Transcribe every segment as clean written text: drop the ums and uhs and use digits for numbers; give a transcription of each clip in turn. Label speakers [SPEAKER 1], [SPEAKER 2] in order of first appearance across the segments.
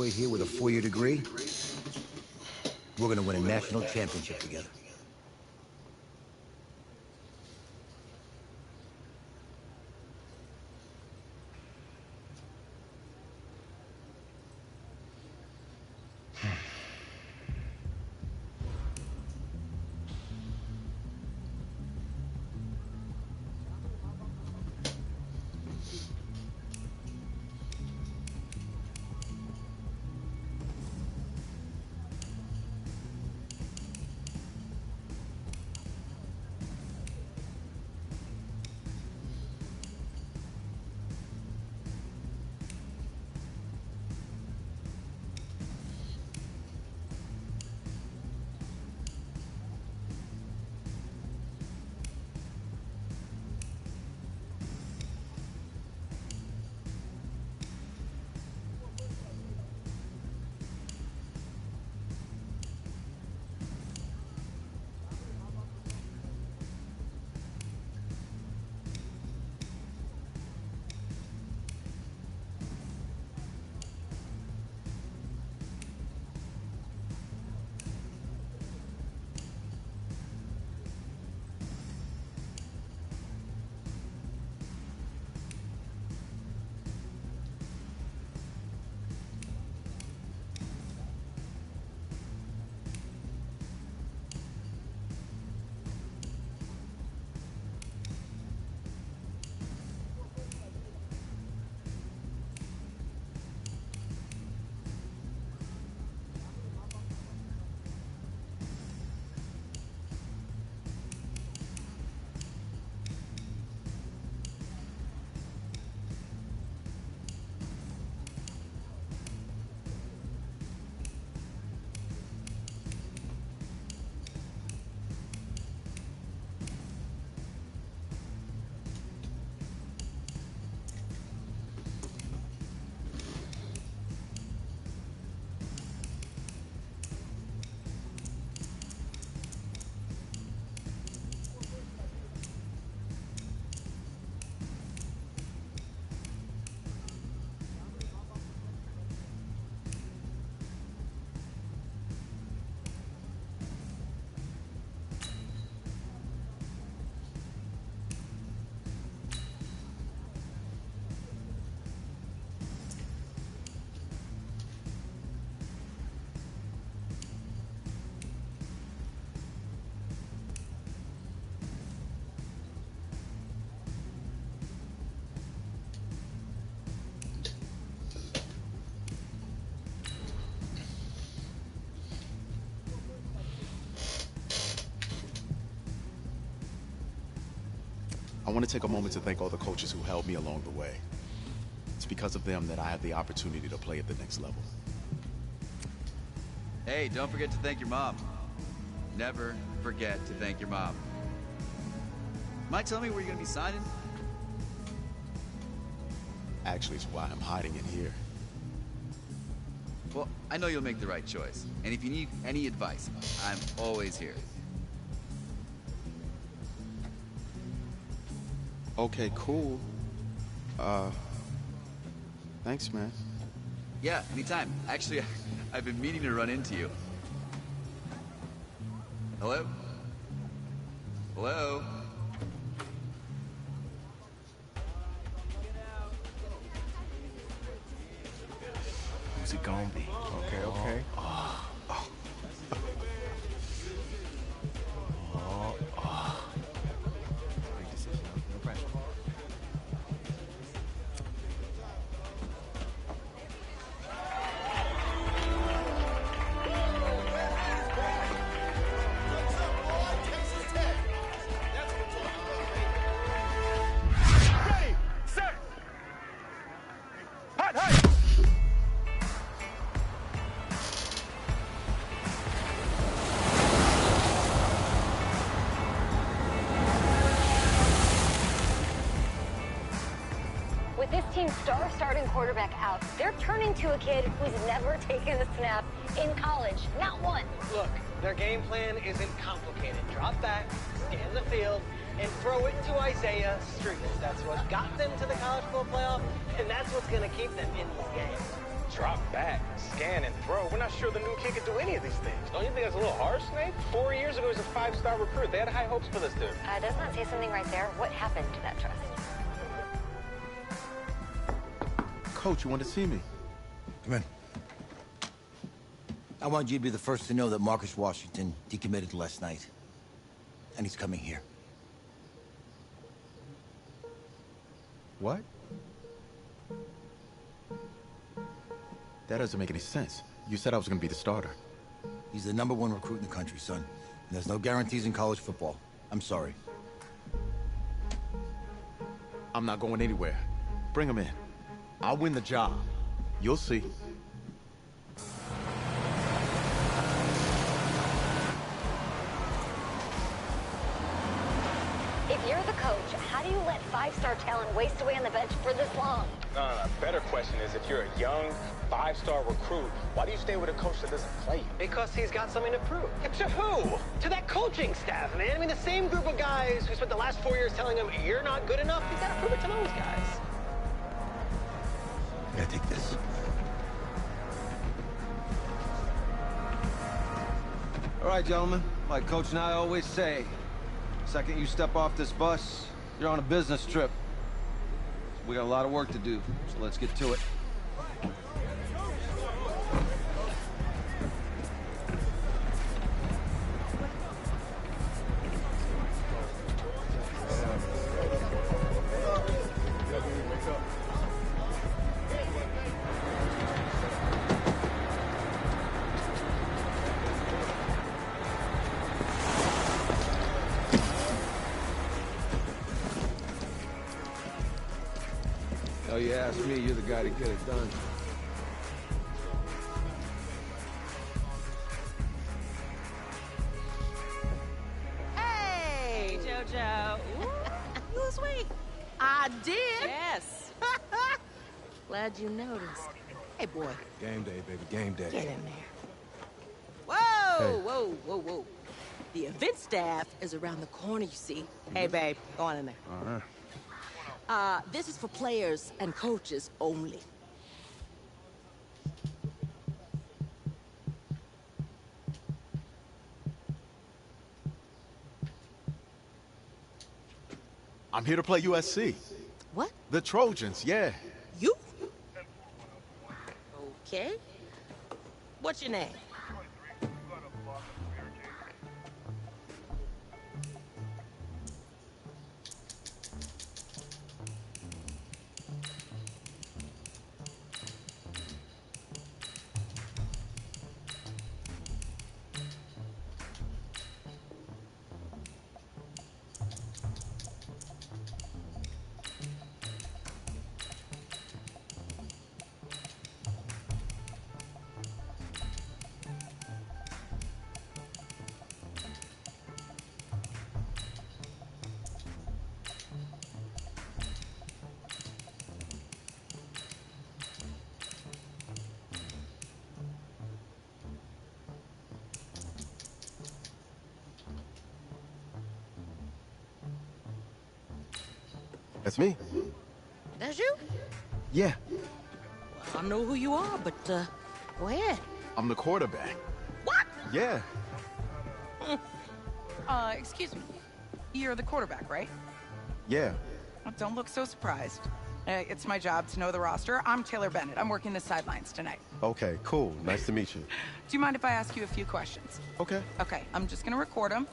[SPEAKER 1] graduate here with a 4-year degree, we're gonna win a national championship together.
[SPEAKER 2] I want to take a moment to thank all the coaches who helped me along the way. It's because of them that I have the opportunity to play at the next level.
[SPEAKER 3] Hey, don't forget to thank your mom. Never forget to thank your mom. Mind telling me where you're gonna be signing?
[SPEAKER 2] Actually, it's why I'm hiding in here.
[SPEAKER 3] Well, I know you'll make the right choice. And if you need any advice, I'm always here.
[SPEAKER 2] Okay, cool. Thanks, man.
[SPEAKER 3] Yeah, anytime. Actually, I've been meaning to run into you. Hello? Hello?
[SPEAKER 4] Who's it gonna be?
[SPEAKER 5] Okay, okay.
[SPEAKER 4] Big decision. No pressure.
[SPEAKER 5] Ready, set, hot, hot.
[SPEAKER 6] With this team's star starting quarterback out, they're turning to a kid who's never taken a snap in college. Not one.
[SPEAKER 7] Look, their game plan isn't complicated. Drop back, scan the field, and throw it to Isaiah Street. That's what got them to the college football playoff, and that's what's going to keep them in this game.
[SPEAKER 5] Drop back, scan, and throw. We're not sure the new kid can do any of these things. Don't you think that's a little harsh, Snape? 4 years ago, he was a 5-star recruit. They had high hopes for this dude.
[SPEAKER 6] Does not say something right there. What happened to that trust?
[SPEAKER 2] Coach, you want to see me?
[SPEAKER 1] Come in. I want you to be the first to know that Marcus Washington decommitted last night. And he's coming here.
[SPEAKER 2] What? That doesn't make any sense. You said I was going to be the starter.
[SPEAKER 1] He's the #1 recruit in the country, son. And there's no guarantees in college football. I'm sorry.
[SPEAKER 2] I'm not going anywhere. Bring him in. I'll win the job. You'll see.
[SPEAKER 6] If you're the coach, how do you let 5-star talent waste away on the bench for this long?
[SPEAKER 5] No. Better question is, if you're a young 5-star recruit, why do you stay with a coach that doesn't play you?
[SPEAKER 7] Because he's got something to prove. To who? To that coaching staff, man. I mean, the same group of guys who spent the last 4 years telling him, you're not good enough. He's got to prove it to those guys.
[SPEAKER 1] I gotta take this.
[SPEAKER 8] All right, gentlemen. Like Coach and I always say, second you step off this bus, you're on a business trip. We got a lot of work to do, so let's get to it. Oh, you ask me, you're the guy to get it done.
[SPEAKER 9] Hey, JoJo. Ooh, you sweet. I did. Yes. Glad you noticed. Hey, boy.
[SPEAKER 8] Game day, baby, game day.
[SPEAKER 9] Get in there. Whoa, whoa, whoa, whoa. The event staff is around the corner, you see. Hey, babe, go on in there.
[SPEAKER 8] All right.
[SPEAKER 9] This is for players and coaches only.
[SPEAKER 2] I'm here to play USC.
[SPEAKER 9] What?
[SPEAKER 2] The Trojans, yeah.
[SPEAKER 9] You? Okay. What's your name?
[SPEAKER 8] That's me.
[SPEAKER 9] That's you?
[SPEAKER 2] Yeah,
[SPEAKER 9] I don't know who you are, but, go ahead.
[SPEAKER 2] I'm the quarterback.
[SPEAKER 9] What?
[SPEAKER 2] Yeah.
[SPEAKER 10] Excuse me. You're the quarterback, right?
[SPEAKER 2] Yeah.
[SPEAKER 10] Well, don't look so surprised. It's my job to know the roster. I'm Taylor Bennett. I'm working the sidelines tonight.
[SPEAKER 8] Okay, cool. Nice to meet you.
[SPEAKER 10] Do you mind if I ask you a few questions?
[SPEAKER 2] Okay.
[SPEAKER 10] Okay, I'm just gonna record them.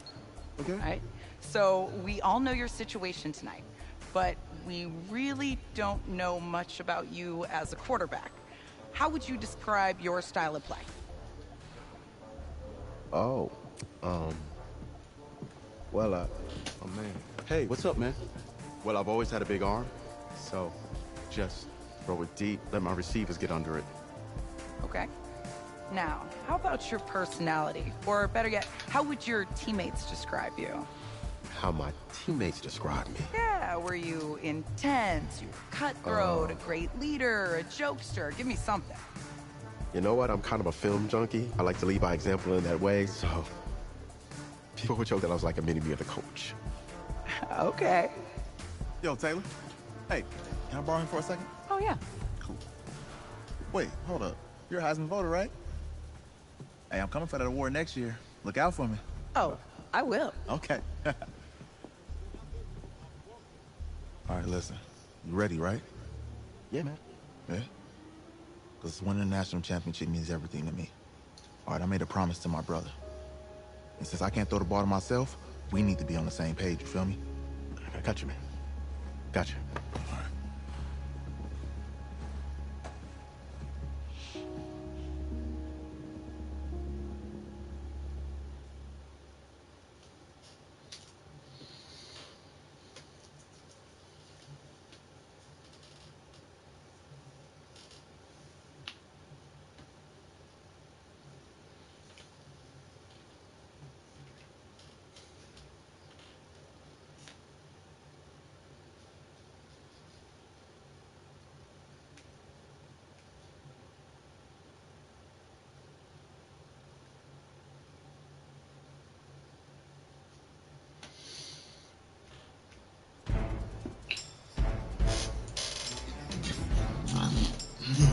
[SPEAKER 2] Okay.
[SPEAKER 10] All right? So, we all know your situation tonight, but we really don't know much about you as a quarterback. How would you describe your style of play?
[SPEAKER 8] Oh, well, oh man.
[SPEAKER 2] Hey, what's up, man? Well, I've always had a big arm, so just throw it deep, let my receivers get under it.
[SPEAKER 10] Okay. Now, how about your personality? Or better yet, how would your teammates describe you?
[SPEAKER 8] How my teammates describe me.
[SPEAKER 10] Yeah, were you intense, you were cutthroat, a great leader, a jokester? Give me something.
[SPEAKER 8] You know what? I'm kind of a film junkie. I like to lead by example in that way, so people would joke that I was like a mini-me of the coach.
[SPEAKER 10] Okay.
[SPEAKER 2] Yo, Taylor. Hey, can I borrow him for a second?
[SPEAKER 10] Oh, yeah.
[SPEAKER 2] Cool.
[SPEAKER 11] Wait, hold up. You're a Heisman voter, right? Hey, I'm coming for that award next year. Look out for me.
[SPEAKER 9] Oh, I will.
[SPEAKER 11] Okay. All right, listen. You ready, right?
[SPEAKER 2] Yeah, man.
[SPEAKER 11] Yeah? Because winning the national championship means everything to me. All right, I made a promise to my brother. And since I can't throw the ball to myself, we need to be on the same page, you feel me?
[SPEAKER 2] I got you, man. Got you.
[SPEAKER 11] All right.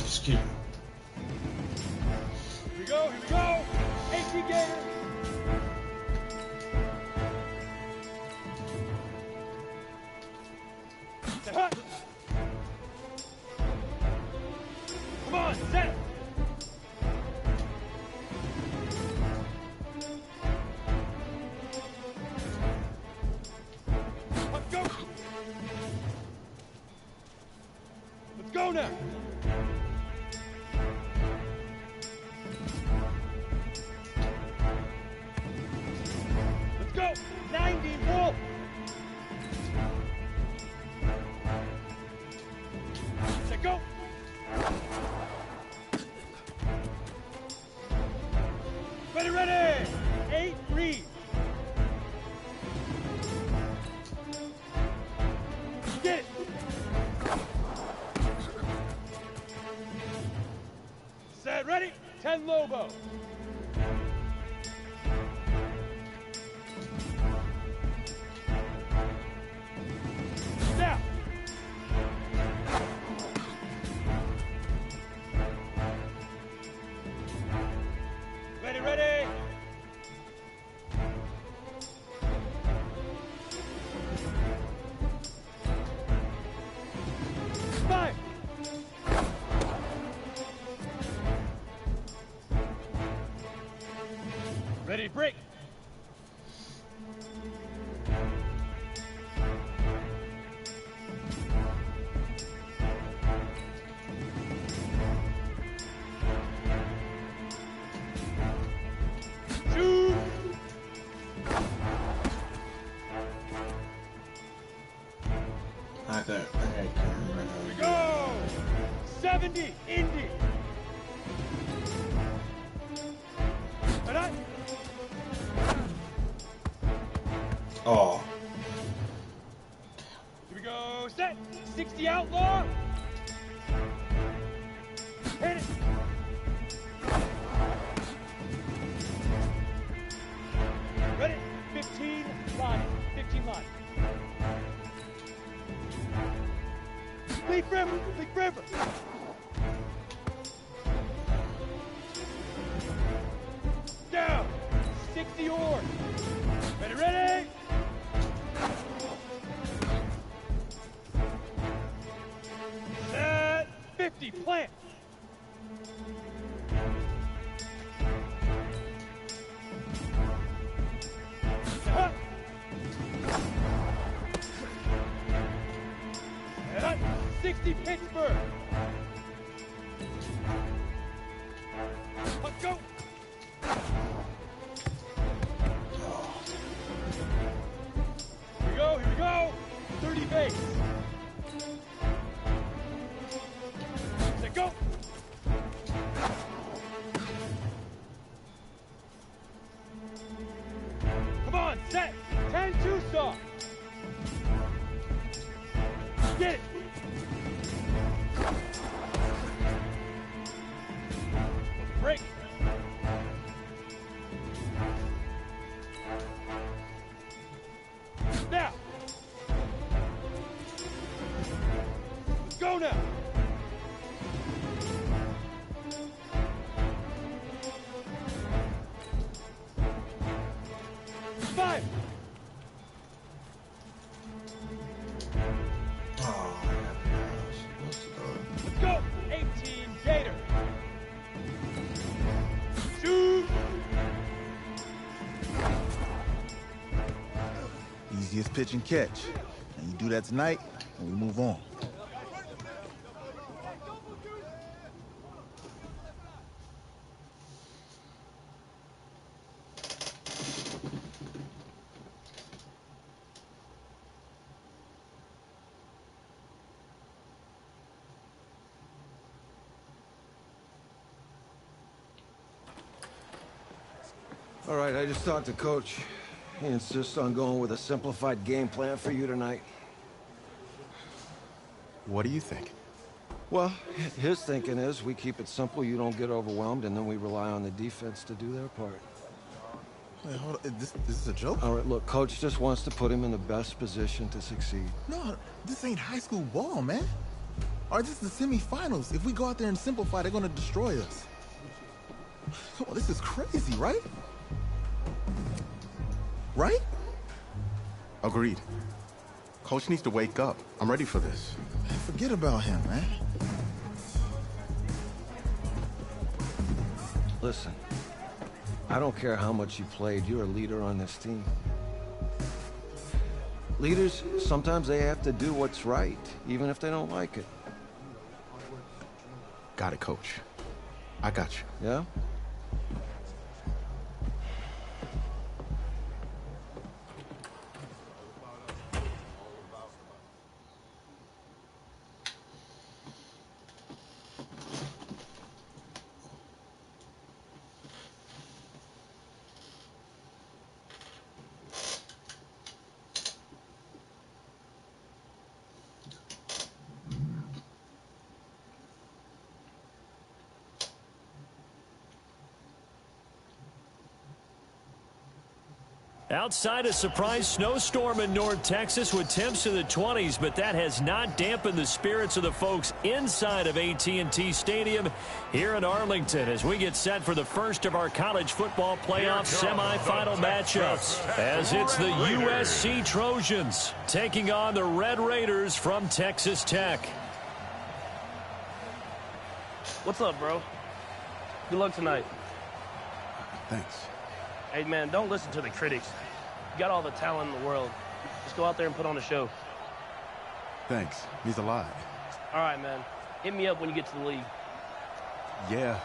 [SPEAKER 12] Excuse me.
[SPEAKER 5] Here we go, here we go! AC Gator! Come on, set it! Let's go! Let's go now! Let's go! 90, roll! Set, go! Ready, ready! 8, read! Get it! Set, ready? 10, Lobo! Now! Ready, ready! Five! Ready, break! Shoot!
[SPEAKER 12] I got it right
[SPEAKER 5] Here we
[SPEAKER 12] now.
[SPEAKER 5] go! 70, Indy! And I...
[SPEAKER 12] Oh.
[SPEAKER 5] Here we go, set! 60 Outlaw! Hit it! Ready? 15 line. 15 line. Leaf River! Leaf River! Down! 60 oars! Ready, ready! Set! 50, plant! Set! Set! 60, Pittsburgh! Let's go! Here we go! 30 base! Set, go! Come on, set! 10 Tucson! Get it! Break! Now! Let's go now!
[SPEAKER 11] Easiest pitch and catch. And you do that tonight, and we move on.
[SPEAKER 8] All right, I just talked to Coach. He insists on going with a simplified game plan for you tonight.
[SPEAKER 2] What do you think?
[SPEAKER 8] Well, his thinking is we keep it simple, you don't get overwhelmed, and then we rely on the defense to do their part.
[SPEAKER 11] Wait, hold on. This is a joke?
[SPEAKER 8] All right, look, Coach just wants to put him in the best position to succeed.
[SPEAKER 11] No, this ain't high school ball, man. All right, this is the semifinals. If we go out there and simplify, they're gonna destroy us. Come on, this is crazy, right? Right?
[SPEAKER 2] Agreed. Coach needs to wake up. I'm ready for this.
[SPEAKER 11] Man, forget about him, man.
[SPEAKER 8] Listen, I don't care how much you played, you're a leader on this team. Leaders, sometimes they have to do what's right, even if they don't like it.
[SPEAKER 2] Got it, Coach. I got you.
[SPEAKER 8] Yeah?
[SPEAKER 13] Outside a surprise snowstorm in North Texas with temps in the 20s, but that has not dampened the spirits of the folks inside of AT&T Stadium here in Arlington as we get set for the first of our college football playoff semifinal matchups, as it's the USC Trojans taking on the Red Raiders from Texas Tech.
[SPEAKER 14] What's up, bro? Good luck tonight.
[SPEAKER 2] Thanks.
[SPEAKER 14] Hey, man, don't listen to the critics. You got all the talent in the world. Just go out there and put on a show.
[SPEAKER 2] Thanks. Means a lot.
[SPEAKER 14] All right, man. Hit me up when you get to the league.
[SPEAKER 2] Yeah.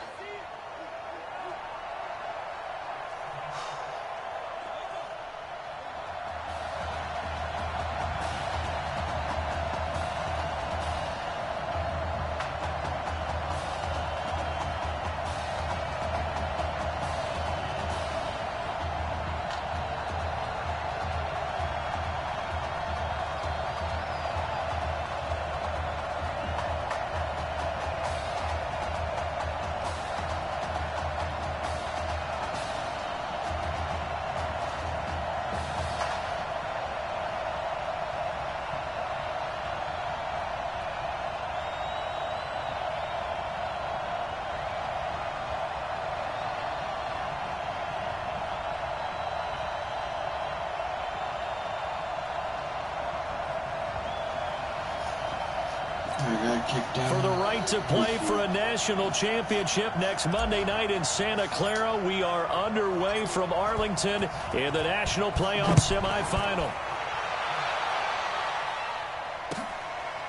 [SPEAKER 13] For the right to play for a national championship next Monday night in Santa Clara, we are underway from Arlington in the national playoff semifinal.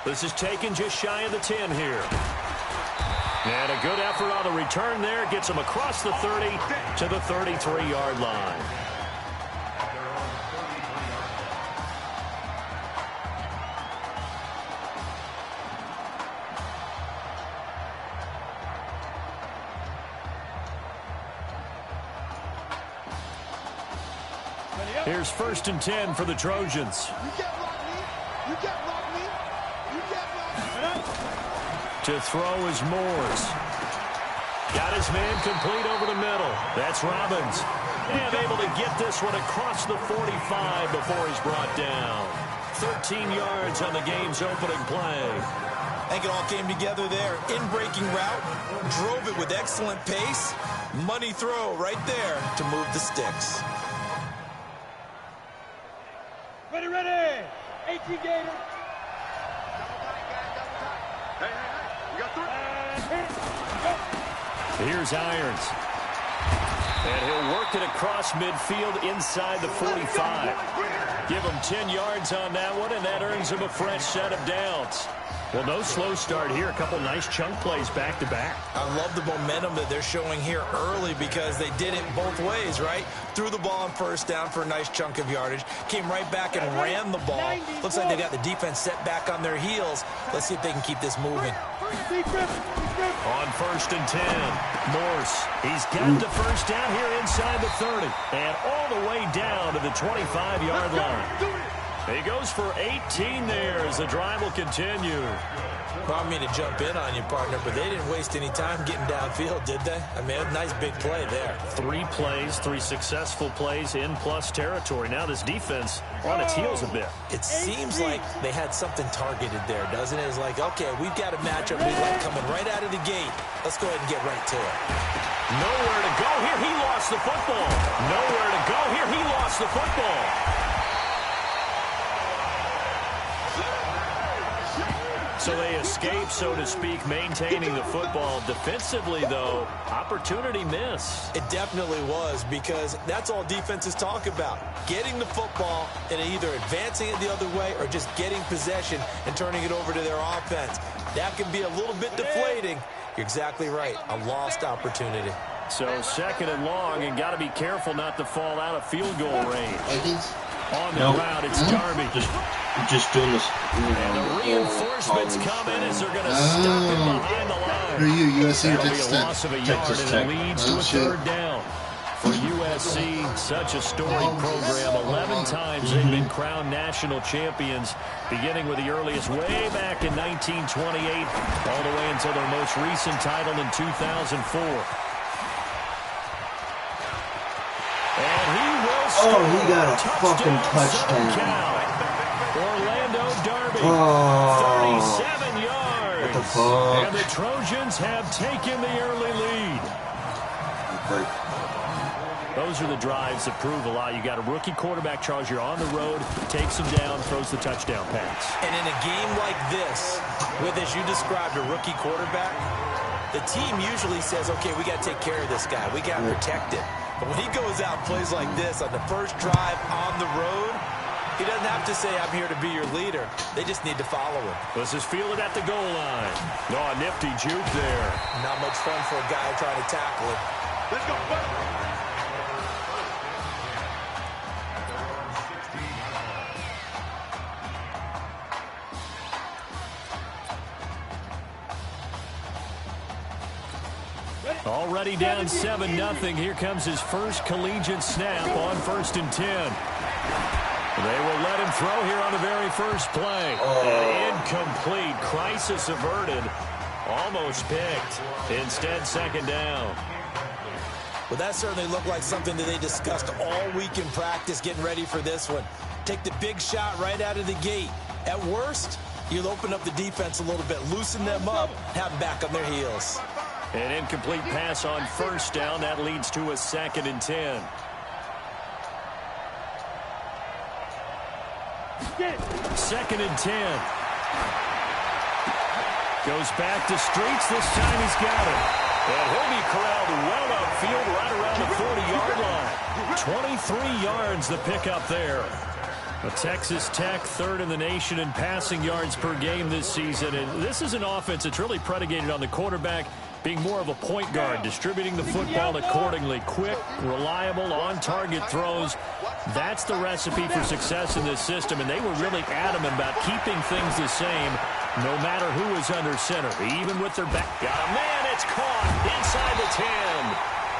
[SPEAKER 13] This is taken just shy of the 10 here. And a good effort on the return there gets him across the 30 to the 33-yard line. Here's 1st and 10 for the Trojans. To throw is Moores. Got his man complete over the middle. That's Robbins. And able to get this one across the 45 before he's brought down. 13 yards on the game's opening play.
[SPEAKER 15] I think it all came together there. In-breaking route. Drove it with excellent pace. Money throw right there to move the sticks.
[SPEAKER 16] Ready! 18 Gators!
[SPEAKER 13] Here's Irons. And he'll work it across midfield inside the 45. Give him 10 yards on that one, and that earns him a fresh set of downs. Well, no slow start here. A couple nice chunk plays back-to-back.
[SPEAKER 15] I love the momentum that they're showing here early because they did it both ways, right? Threw the ball on first down for a nice chunk of yardage. Came right back and ran the ball. Looks like they got the defense set back on their heels. Let's see if they can keep this moving.
[SPEAKER 13] On 1st and 10, Morse. He's got the first down here inside the 30. And all the way down to the 25-yard line. He goes for 18 there as the drive will continue.
[SPEAKER 15] Well, I mean to jump in on you, partner, but they didn't waste any time getting downfield, did they? I mean, a nice big play there.
[SPEAKER 13] 3 plays, 3 successful plays in plus territory. Now this defense on its heels a bit.
[SPEAKER 15] It seems like they had something targeted there, doesn't it? It's like, okay, we've got a matchup we like coming right out of the gate. Let's go ahead and get right to it.
[SPEAKER 13] Nowhere to go here. He lost the football. Nowhere to go here. He lost the football. So they escape, so to speak, maintaining the football. Defensively, though, opportunity miss.
[SPEAKER 15] It definitely was, because that's all defenses talk about. Getting the football and either advancing it the other way or just getting possession and turning it over to their offense. That can be a little bit deflating. You're exactly right. A lost opportunity.
[SPEAKER 13] So 2nd and long, and got to be careful not to fall out of field goal range. On the ground, it's Darby.
[SPEAKER 12] Just doing this.
[SPEAKER 13] And the reinforcements come in as they're going to stop him behind the line.
[SPEAKER 17] Who are you, USC or
[SPEAKER 13] Texas Tech? Loss of a yard, and it leads to a 3rd down. For USC, such a storied program. 11 times they've been crowned national champions, beginning with the earliest way back in 1928, all the way until their most recent title in 2004. And he will score.
[SPEAKER 12] Oh, he got a fucking touchdown.
[SPEAKER 13] Orlando Darby, 37 yards.
[SPEAKER 12] What the fuck?
[SPEAKER 13] And the Trojans have taken the early lead. Those are the drives that prove a lot. You got a rookie quarterback, Charles. You're on the road, takes him down, throws the touchdown pass.
[SPEAKER 15] And in a game like this, with, as you described, a rookie quarterback, the team usually says, okay, we got to take care of this guy. We got to protect him. But when he goes out and plays like this on the first drive on the road, he doesn't have to say, I'm here to be your leader. They just need to follow him.
[SPEAKER 13] This is fielded at the goal line. Oh, a nifty juke there.
[SPEAKER 15] Not much fun for a guy trying to tackle him.
[SPEAKER 16] Let's go.
[SPEAKER 13] Already down 7-0. Here comes his first collegiate snap on 1st and 10. They will let him throw here on the very first play. And incomplete. Crisis averted. Almost picked. Instead, 2nd down.
[SPEAKER 15] Well, that certainly looked like something that they discussed all week in practice getting ready for this one. Take the big shot right out of the gate. At worst, you'll open up the defense a little bit, loosen them up, have them back on their heels.
[SPEAKER 13] An incomplete pass on 1st down. That leads to a 2nd and 10. 2nd and 10. Goes back to Streets. This time he's got it. And he'll be corralled well upfield right around the 40-yard line. 23 yards the pickup there. Texas Tech 3rd in the nation in passing yards per game this season. And this is an offense that's really predicated on the quarterback being more of a point guard, distributing the football accordingly. Quick, reliable, on-target throws. That's the recipe for success in this system, and they were really adamant about keeping things the same no matter who is under center, even with their back. Got a man, it's caught inside the 10.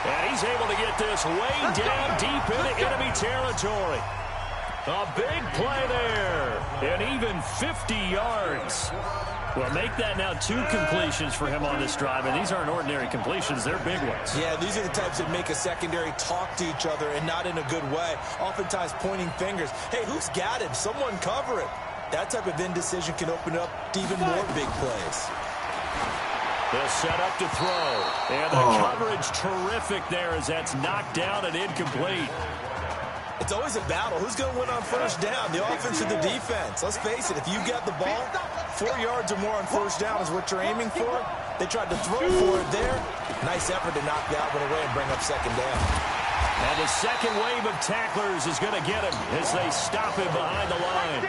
[SPEAKER 13] And he's able to get this way down deep into enemy territory. A big play there, and even 50 yards. Well, make that now 2 completions for him on this drive, and these aren't ordinary completions. They're big ones.
[SPEAKER 15] Yeah, these are the types that make a secondary talk to each other and not in a good way. Oftentimes pointing fingers. Hey, who's got him? Someone cover it. That type of indecision can open up to even more big plays.
[SPEAKER 13] They'll set up to throw, and the coverage terrific there as that's knocked down and incomplete.
[SPEAKER 15] It's always a battle. Who's going to win on 1st down, the offense or the defense? Let's face it, if you got the ball, 4 yards or more on 1st down is what you're aiming for. They tried to throw for it there. Nice effort to knock that one away and bring up 2nd down.
[SPEAKER 13] And the second wave of tacklers is going to get him as they stop him behind the line.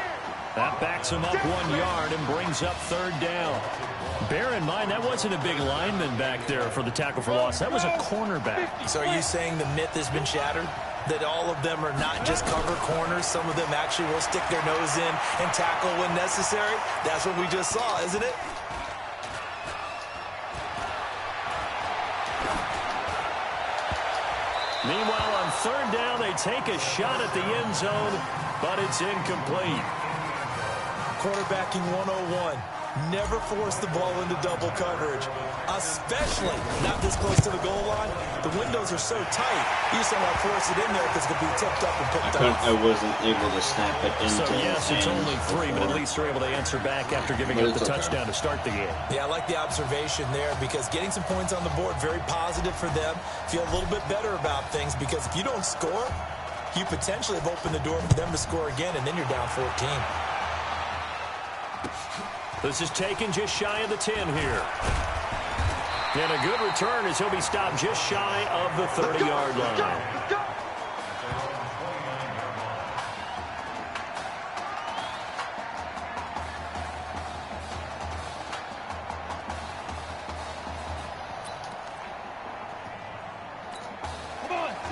[SPEAKER 13] That backs him up 1 yard and brings up third down. Bear in mind, that wasn't a big lineman back there for the tackle for loss. That was a cornerback.
[SPEAKER 15] So are you saying the myth has been shattered? That all of them are not just cover corners? Some of them actually will stick their nose in and tackle when necessary? That's what we just saw, isn't it?
[SPEAKER 13] Meanwhile, on third down, they take a shot at the end zone, but it's incomplete.
[SPEAKER 15] Quarterbacking 101. Never force the ball into double coverage, especially not this close to the goal line. The windows are so tight, you just don't want to force it in there because it's going to be tipped up and picked off.
[SPEAKER 12] I wasn't able to snap it into.
[SPEAKER 13] So, yes, it's only 3, but at least they're able to answer back after giving up the touchdown to start the game.
[SPEAKER 15] Yeah, I like the observation there because getting some points on the board, very positive for them. Feel a little bit better about things because if you don't score, you potentially have opened the door for them to score again, and then you're down 14.
[SPEAKER 13] This is taken just shy of the 10 here. And a good return as he'll be stopped just shy of the 30-yard line.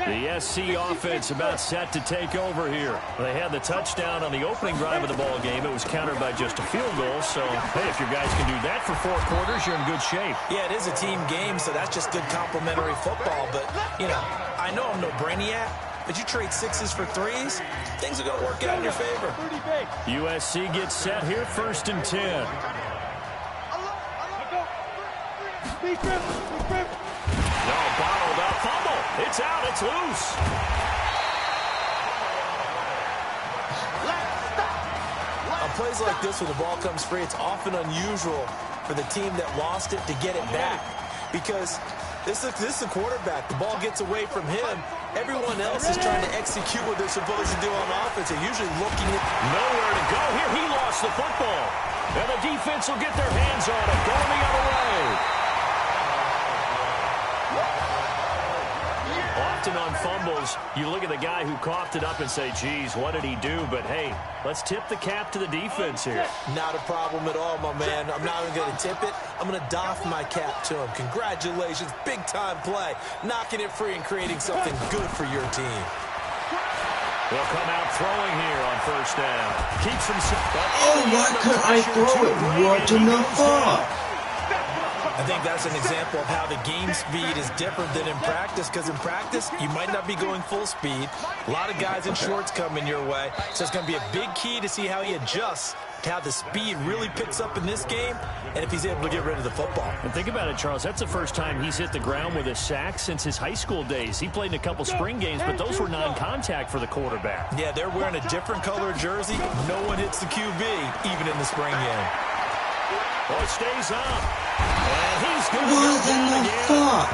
[SPEAKER 13] The SC offense about set to take over here. They had the touchdown on the opening drive of the ball game. It was countered by just a field goal. So, hey, if your guys can do that for 4 quarters, you're in good shape.
[SPEAKER 15] Yeah, it is a team game, so that's just good complementary football. But, you know, I know I'm no brainiac, but you trade 6s for 3s, things are going to work out in your favor.
[SPEAKER 13] USC gets set here, 1st and 10. No, bottled up fumble. It's out. It's loose.
[SPEAKER 15] On plays like this, when the ball comes free, it's often unusual for the team that lost it to get it back. Because this is a quarterback. The ball gets away from him. Everyone else is trying to execute what they're supposed to do on offense. They're usually looking at
[SPEAKER 13] nowhere to go. Here, he lost the football. And the defense will get their hands on it. Going the other way. Often on fumbles, you look at the guy who coughed it up and say, geez, what did he do? But, hey, let's tip the cap to the defense here.
[SPEAKER 15] Not a problem at all, my man. I'm not even going to tip it. I'm going to doff my cap to him. Congratulations. Big-time play. Knocking it free and creating something good for your team.
[SPEAKER 13] They'll come out throwing here on 1st down. Keeps himself.
[SPEAKER 12] Oh, why couldn't I throw it right enough for?
[SPEAKER 15] I think that's an example of how the game speed is different than in practice, because in practice, you might not be going full speed. A lot of guys in shorts coming your way, so it's going to be a big key to see how he adjusts to how the speed really picks up in this game and if he's able to get rid of the football.
[SPEAKER 13] And think about it, Charles. That's the first time he's hit the ground with a sack since his high school days. He played in a couple spring games, but those were non-contact for the quarterback.
[SPEAKER 15] Yeah, they're wearing a different color jersey. No one hits the QB, even in the spring game.
[SPEAKER 13] Oh, it stays up. And he's going to go down again.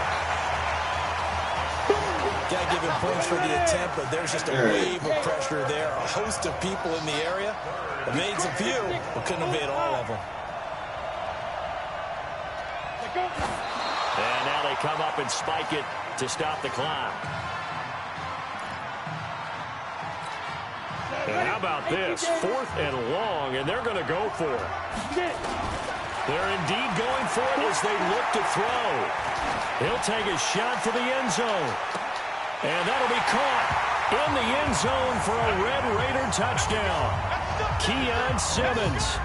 [SPEAKER 15] Got to give him points for the attempt, but there's just a wave of pressure there. A host of people in the area. Evades a few, but couldn't evade all of them.
[SPEAKER 13] And now they come up and spike it to stop the clock. And how about this? 4th and long, and they're going to go for it. They're indeed going for it as they look to throw. He'll take a shot for the end zone. And that'll be caught in the end zone for a Red Raider touchdown. Keon Simmons,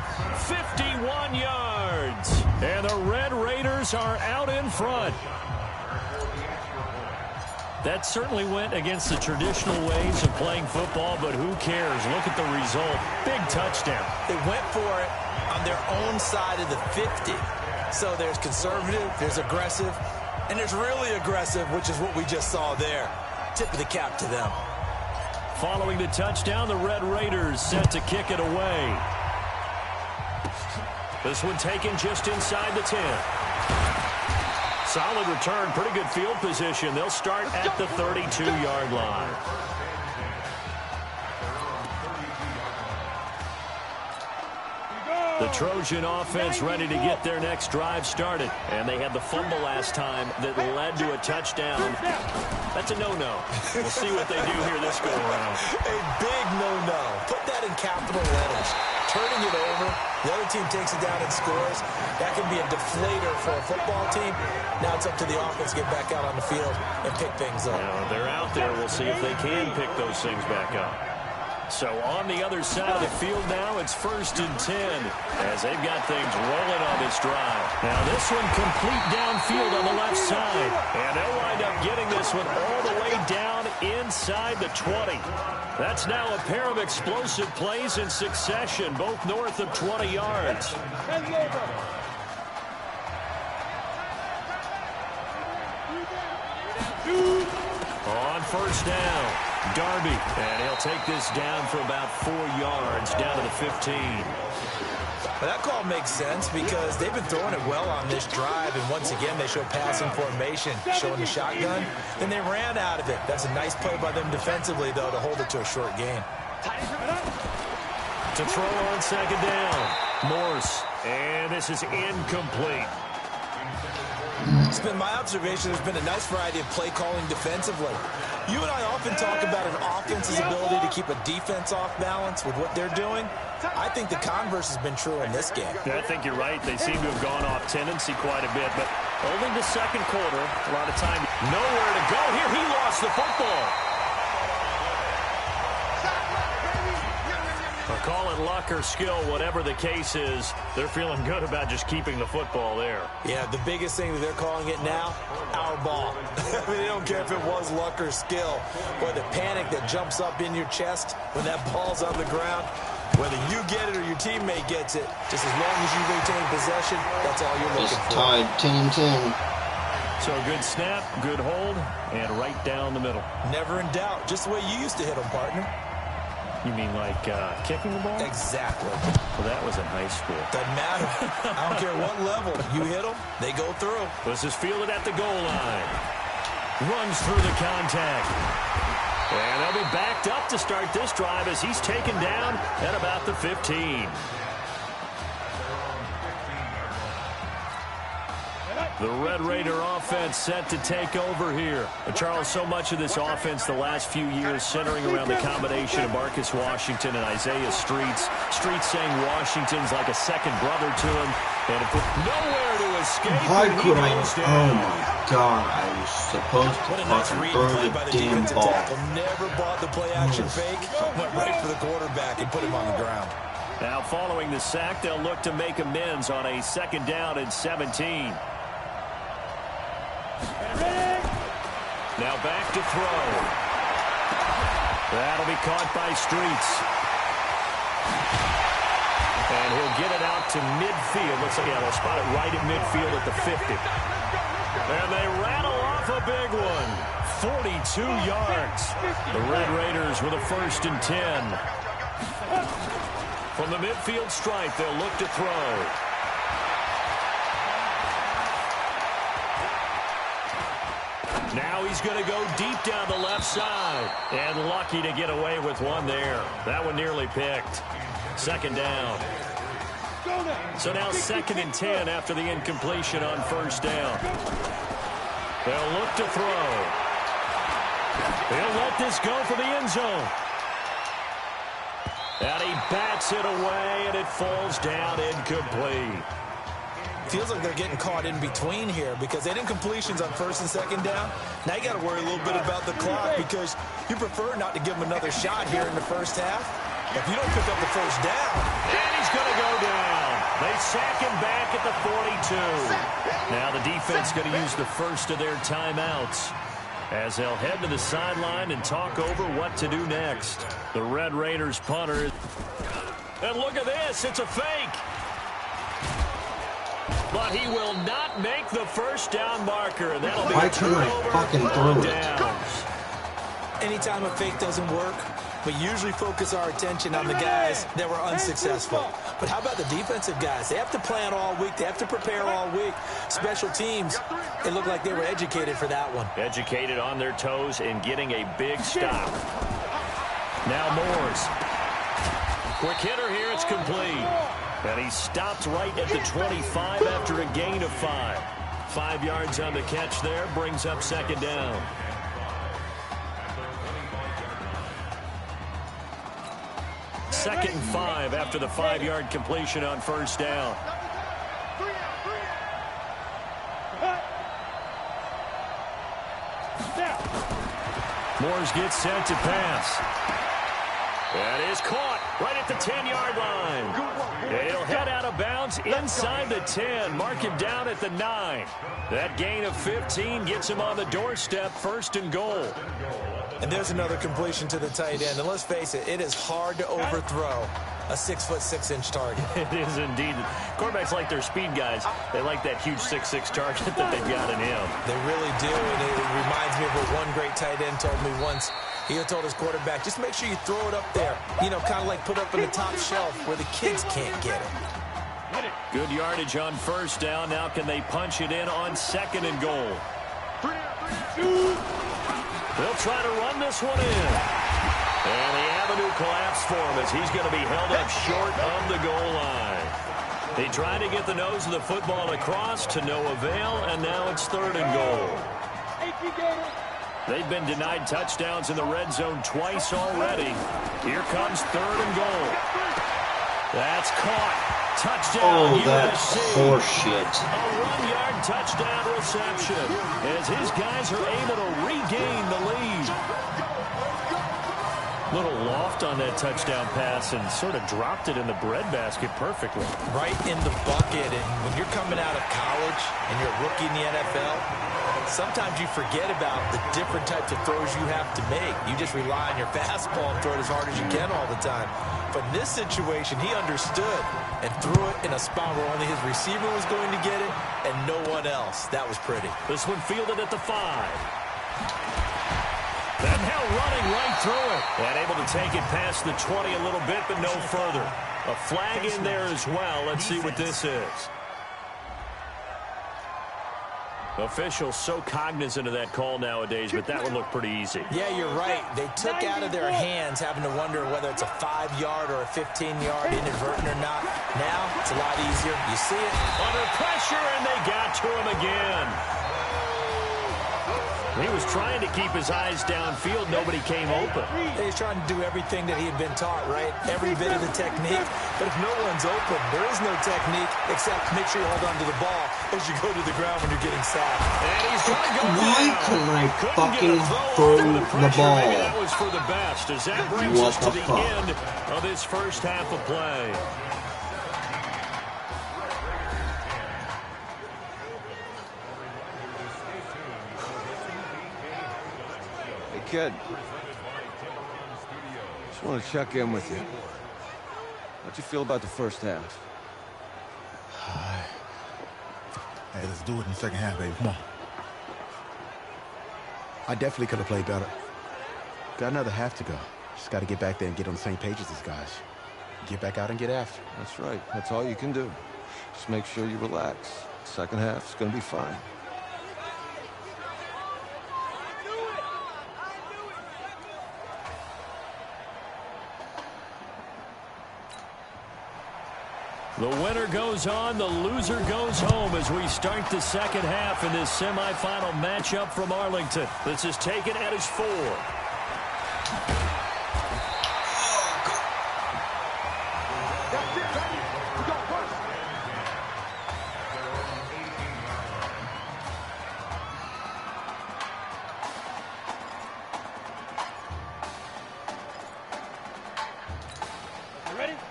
[SPEAKER 13] 51 yards. And the Red Raiders are out in front. That certainly went against the traditional ways of playing football, but who cares? Look at the result. Big touchdown.
[SPEAKER 15] They went for it on their own side of the 50. So there's conservative, there's aggressive, and there's really aggressive, which is what we just saw there. Tip of the cap to them.
[SPEAKER 13] Following the touchdown, the Red Raiders set to kick it away. This one taken just inside the 10. Solid return, pretty good field position. They'll start at the 32-yard line. The Trojan offense ready to get their next drive started. And they had the fumble last time that led to a touchdown. That's a no-no. We'll see what they do here this go-around.
[SPEAKER 15] A big no-no. Put that in capital letters. Turning it over, the other team takes it down and scores. That can be a deflator for a football team. Now it's up to the offense to get back out on the field and pick things up.
[SPEAKER 13] Now, they're out there. We'll see if they can pick those things back up. So on the other side of the field now, it's 1st and 10 as they've got things rolling on this drive. Now this one complete downfield on the left side. And they'll wind up getting this one all the way down inside the 20. That's now a pair of explosive plays in succession, both north of 20 yards. On 1st down, Darby, and he'll take this down for about 4 yards, down to the 15.
[SPEAKER 15] Well, that call makes sense because they've been throwing it well on this drive, and once again they show passing formation, showing the shotgun, then they ran out of it. That's a nice play by them defensively, though, to hold it to a short gain.
[SPEAKER 13] To throw on 2nd down, Morse, and this is incomplete.
[SPEAKER 15] It's been my observation there's been a nice variety of play calling defensively. You and I often talk about an offense's ability to keep a defense off balance with what they're doing. I think the converse has been true in this game.
[SPEAKER 13] Yeah, I think you're right. They seem to have gone off tendency quite a bit, but only the 2nd quarter. A lot of time. Nowhere to go here. He lost the football. Call it luck or skill, whatever the case is, they're feeling good about just keeping the football there.
[SPEAKER 15] Yeah, the biggest thing that they're calling it now, our ball. I mean, they don't care if it was luck or skill. Boy, the panic that jumps up in your chest when that ball's on the ground, whether you get it or your teammate gets it, just as long as you retain possession, that's all you're looking for.
[SPEAKER 12] Tied 10-10.
[SPEAKER 13] So a good snap, good hold, and right down the middle.
[SPEAKER 15] Never in doubt. Just the way you used to hit them, partner.
[SPEAKER 13] You mean like kicking the ball?
[SPEAKER 15] Exactly.
[SPEAKER 13] Well, that was in high school.
[SPEAKER 15] Doesn't matter. I don't care what level. You hit them, they go through.
[SPEAKER 13] This is fielded at the goal line. Runs through the contact. And they'll be backed up to start this drive as he's taken down at about the 15. The Red Raider offense set to take over here. But Charles, so much of this offense the last few years centering around the combination of Marcus Washington and Isaiah Streets. Streets saying Washington's like a second brother to him. And nowhere to escape.
[SPEAKER 12] Why could I? Oh my God, I was supposed to fucking throw the damn ball.
[SPEAKER 15] Never bought the play action fake. Went right for the quarterback and put him on the ground.
[SPEAKER 13] Now following the sack, they'll look to make amends on a 2nd down and 17. Now back to throw. That'll be caught by Streets. And he'll get it out to midfield. Looks like they'll spot it right at midfield at the 50. And they rattle off a big one. 42 yards. The Red Raiders with a 1st and 10. From the midfield stripe, they'll look to throw. Now he's going to go deep down the left side. And lucky to get away with one there. That one nearly picked. 2nd down. So now 2nd and 10 after the incompletion on 1st down. They'll look to throw. They'll let this go for the end zone. And he bats it away, and it falls down incomplete.
[SPEAKER 15] Feels like they're getting caught in between here because they didn't completions on 1st and 2nd down. Now you got to worry a little bit about the clock because you prefer not to give them another shot here in the 1st half. If you don't pick up the 1st down.
[SPEAKER 13] And he's going to go down. They sack him back at the 42. Now the defense going to use the first of their timeouts as they'll head to the sideline and talk over what to do next. The Red Raiders punter. And look at this. It's a fake. But he will not make the 1st down marker. That'll be a turnover.
[SPEAKER 15] Anytime a fake doesn't work, we usually focus our attention on the guys that were unsuccessful. But how about the defensive guys? They have to plan all week. They have to prepare all week. Special teams, it looked like they were educated for that one.
[SPEAKER 13] Educated on their toes and getting a big stop. Now Moores. Quick hitter here. It's complete. And he stopped right at the 25 after a gain of 5. 5 yards on the catch there, brings up second down. Second and 5 after the 5-yard completion on first down. Moores gets set to pass. That is caught right at the 10-yard line. He'll head out of bounds inside the 10. Mark him down at the 9. That gain of 15 gets him on the doorstep, first and goal.
[SPEAKER 15] And there's another completion to the tight end. And let's face it, it is hard to overthrow a 6'6" target.
[SPEAKER 13] It is indeed. Quarterbacks like their speed guys. They like that huge 6'6" target that they've got in him.
[SPEAKER 15] They really do, and it reminds me of what one great tight end told me once. He told his quarterback, just make sure you throw it up there. You know, kind of like put up on the top shelf where the kids can't get it.
[SPEAKER 13] Good yardage on first down. Now can they punch it in on second and goal? They'll try to run this one in. And the avenue collapsed for him as he's going to be held up short of the goal line. He tried to get the nose of the football across to no avail, and now it's third and goal. They've been denied touchdowns in the red zone twice already. Here comes third and goal. That's caught. Touchdown,
[SPEAKER 12] oh, that's horseshit.
[SPEAKER 13] A 1-yard touchdown reception as his guys are able to regain the lead. Little loft on that touchdown pass and sort of dropped it in the breadbasket perfectly.
[SPEAKER 15] Right in the bucket. And when you're coming out of college and you're a rookie in the NFL, sometimes you forget about the different types of throws you have to make. You just rely on your fastball and throw it as hard as you can all the time. But in this situation, he understood and threw it in a spot where only his receiver was going to get it and no one else. That was pretty.
[SPEAKER 13] This one fielded at the 5. And now running right through it. And able to take it past the 20 a little bit, but no further. A flag in there as well. Let's see what this is. Officials so cognizant of that call nowadays, but that would look pretty easy.
[SPEAKER 15] Yeah, you're right. They took out of their hands having to wonder whether it's a 5-yard or a 15-yard inadvertent or not. Now, it's a lot easier. You see it.
[SPEAKER 13] Under pressure, and they got to him again. He was trying to keep his eyes downfield. Nobody came open.
[SPEAKER 15] He's trying to do everything that he had been taught, right? Every bit of the technique. But if no one's open, there is no technique except make sure you hold on to the ball as you go to the ground when you're getting sacked.
[SPEAKER 13] And he's going to go
[SPEAKER 12] Why couldn't I fucking throw the ball?
[SPEAKER 13] Maybe that was for the best, as that brings us to the end of this first half of play.
[SPEAKER 8] Kid, just want to check in with you. How'd you feel about the first half?
[SPEAKER 11] Hey, let's do it in the second half, baby. Come on.
[SPEAKER 2] I definitely could have played better. Got another half to go. Just got to get back there and get on the same page as these guys. Get back out and get after.
[SPEAKER 8] That's right. That's all you can do. Just make sure you relax. Second half's gonna be fine.
[SPEAKER 13] The winner goes on, the loser goes home as we start the second half in this semifinal matchup from Arlington. This is taken at his 4.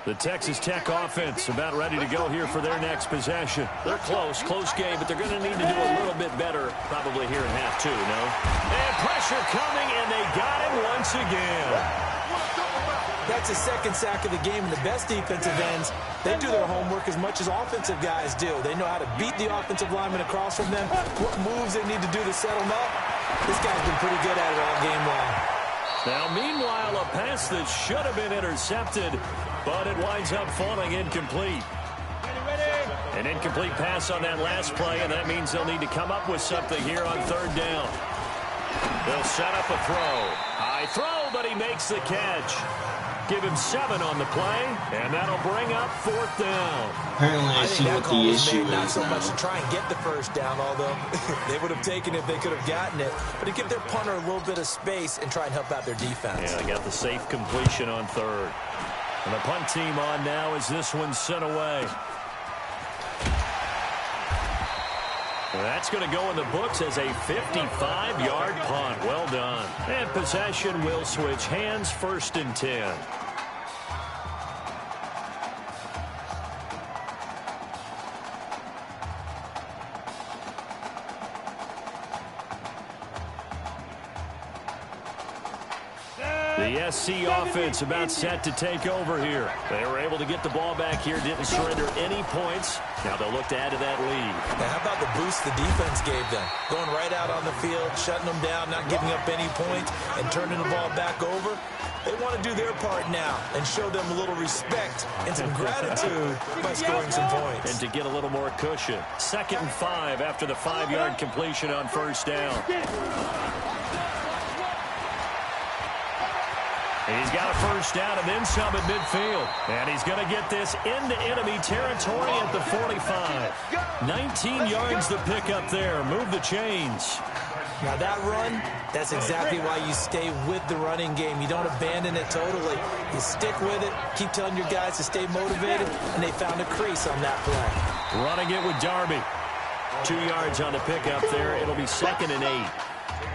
[SPEAKER 13] The Texas Tech offense about ready to go here for their next possession. They're close game, but they're going to need to do a little bit better probably here in half 2, no? And pressure coming, and they got him once again.
[SPEAKER 15] That's a second sack of the game, and the best defensive ends, they do their homework as much as offensive guys do. They know how to beat the offensive lineman across from them, what moves they need to do to set them up. This guy's been pretty good at it all game long.
[SPEAKER 13] Now, meanwhile, a pass that should have been intercepted, but it winds up falling incomplete. An incomplete pass on that last play, and that means they'll need to come up with something here on third down. They'll set up a throw. High throw, but he makes the catch. give him 7 on the play, and that'll bring up 4th down.
[SPEAKER 12] Apparently, I see what the issue is
[SPEAKER 15] not so
[SPEAKER 12] now.
[SPEAKER 15] much to try and get the first down, although they would have taken it if they could have gotten it, but to give their punter a little bit of space and try and help out their defense.
[SPEAKER 13] Yeah, they got the safe completion on 3rd. And the punt team on now as this one's sent away. That's going to go in the books as a 55-yard punt. Well done. And possession will switch hands, 1st and 10. The SC offense about set to take over here. They were able to get the ball back here, didn't surrender any points. Now they'll look to add to that lead.
[SPEAKER 15] Now, how about the boost the defense gave them? Going right out on the field, shutting them down, not giving up any points, and turning the ball back over. They want to do their part now and show them a little respect and some gratitude by scoring some points.
[SPEAKER 13] And to get a little more cushion. 2nd and 5 after the 5-yard completion on 1st down. He's got a 1st down and then some at midfield. And he's going to get this into enemy territory at the 45. 19 yards to pick up there. Move the chains.
[SPEAKER 15] Now that run, that's exactly why you stay with the running game. You don't abandon it totally. You stick with it, keep telling your guys to stay motivated, and they found a crease on that play.
[SPEAKER 13] Running it with Darby. 2 yards on the pickup there. It'll be 2nd and 8.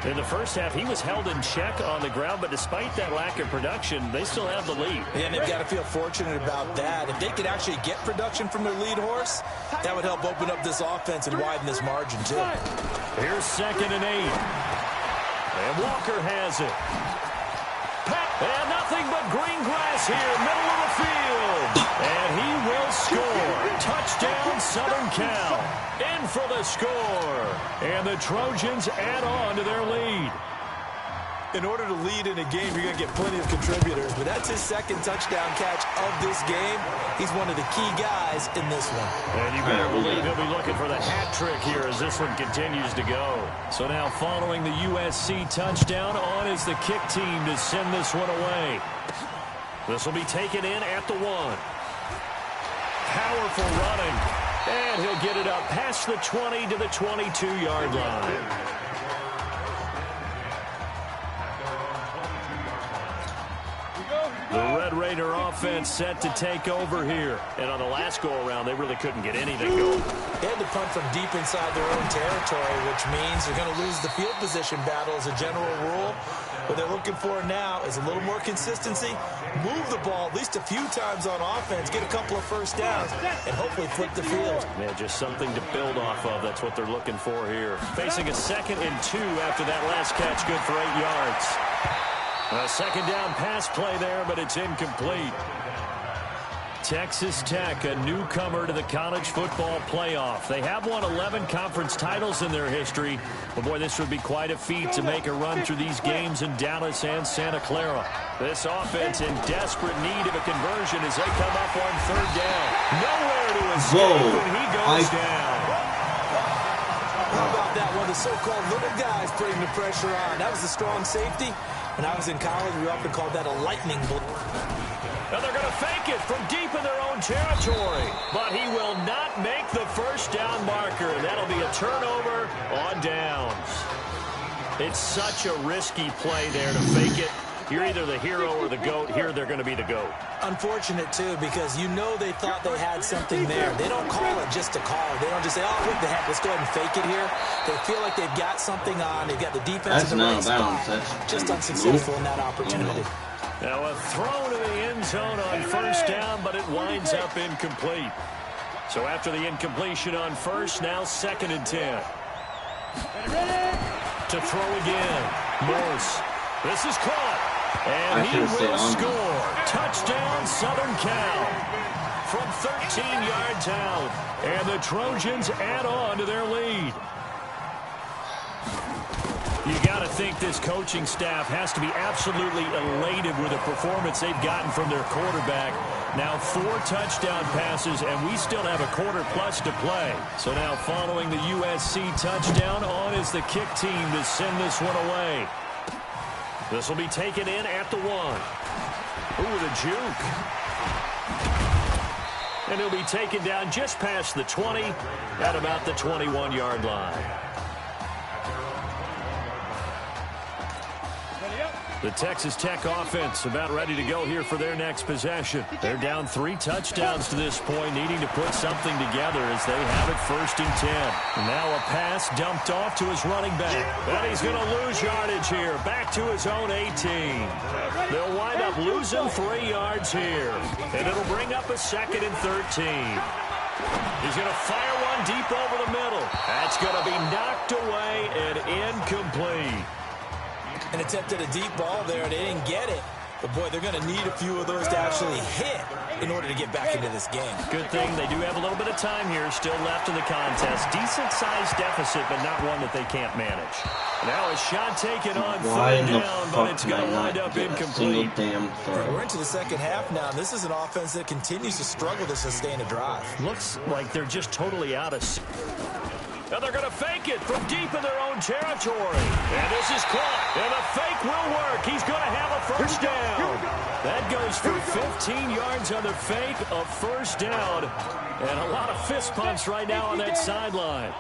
[SPEAKER 13] In the first half, he was held in check on the ground, but despite that lack of production, they still have the lead.
[SPEAKER 15] Yeah, and they've got to feel fortunate about that. If they could actually get production from their lead horse, that would help open up this offense and widen this margin, too.
[SPEAKER 13] Here's 2nd and 8. And Walker has it. And nothing but green grass here, middle of the field. And he will score. Touchdown, Southern Cal. In for the score. And the Trojans add on to their lead.
[SPEAKER 15] In order to lead in a game, you're going to get plenty of contributors, but that's his 2nd touchdown catch of this game. He's one of the key guys in this one.
[SPEAKER 13] And you better believe he'll be looking for the hat trick here as this one continues to go. So now following the USC touchdown, on is the kick team to send this one away. This will be taken in at the 1. Powerful running. And he'll get it up past the 20 to the 22-yard line. The Red Raider offense set to take over here. And on the last go-around, they really couldn't get anything going.
[SPEAKER 15] They had to punt from deep inside their own territory, which means they're going to lose the field position battle as a general rule. What they're looking for now is a little more consistency, move the ball at least a few times on offense, get a couple of 1st downs, and hopefully flip the field.
[SPEAKER 13] Yeah, just something to build off of. That's what they're looking for here. Facing a 2nd and 2 after that last catch, good for 8 yards. A 2nd down pass play there, but it's incomplete. Texas Tech, a newcomer to the college football playoff. They have won 11 conference titles in their history. But, boy, this would be quite a feat to make a run through these games in Dallas and Santa Clara. This offense in desperate need of a conversion as they come up on 3rd down. Nowhere to escape, and he goes down.
[SPEAKER 15] How about that? One of the so-called little guys putting the pressure on. That was a strong safety. When I was in college, we often called that a lightning bolt.
[SPEAKER 13] And they're going to fake it from deep in their own territory. But he will not make the 1st down marker. That'll be a turnover on downs. It's such a risky play there to fake it. You're either the hero or the GOAT. Here, they're going to be the GOAT.
[SPEAKER 15] Unfortunate, too, because you know they thought they had something there. They don't call it just to call it. They don't just say, oh, what the heck, let's go ahead and fake it here. They feel like they've got something on. They've got the defense in the right spot. Just unsuccessful in that opportunity.
[SPEAKER 13] Now a throw to the end zone on 1st down, but it winds up incomplete. So after the incompletion on 1st, now 2nd and 10. To throw again. Morse. This is caught. And he will score. Touchdown, Southern Cal. From 13 yards out. And the Trojans add on to their lead. You got to think this coaching staff has to be absolutely elated with the performance they've gotten from their quarterback. Now 4 touchdown passes, and we still have a quarter plus to play. So now following the USC touchdown, on is the kick team to send this one away. This will be taken in at the 1. Ooh, with a juke. And he'll be taken down just past the 20 at about the 21-yard line. The Texas Tech offense about ready to go here for their next possession. They're down 3 touchdowns to this point, needing to put something together as they have it 1st and 10. And now a pass dumped off to his running back. And he's going to lose yardage here, back to his own 18. They'll wind up losing 3 yards here. And it'll bring up a 2nd and 13. He's going to fire one deep over the middle. That's going to be knocked away and incomplete.
[SPEAKER 15] And attempted a deep ball there. They didn't get it. But, boy, they're going to need a few of those to actually hit in order to get back into this game.
[SPEAKER 13] Good thing they do have a little bit of time here still left in the contest. Decent-sized deficit, but not one that they can't manage. Now a shot taken on 3rd down, but it's going to wind up incomplete.
[SPEAKER 15] We're into the second half now, and this is an offense that continues to struggle to sustain a drive.
[SPEAKER 13] Looks like they're just totally out of... And they're going to fake it from deep in their own territory. And this is caught. And the fake will work. He's going to have a 1st down. That goes for 15 yards on the fake, a 1st down. And a lot of fist pumps right now on that sideline.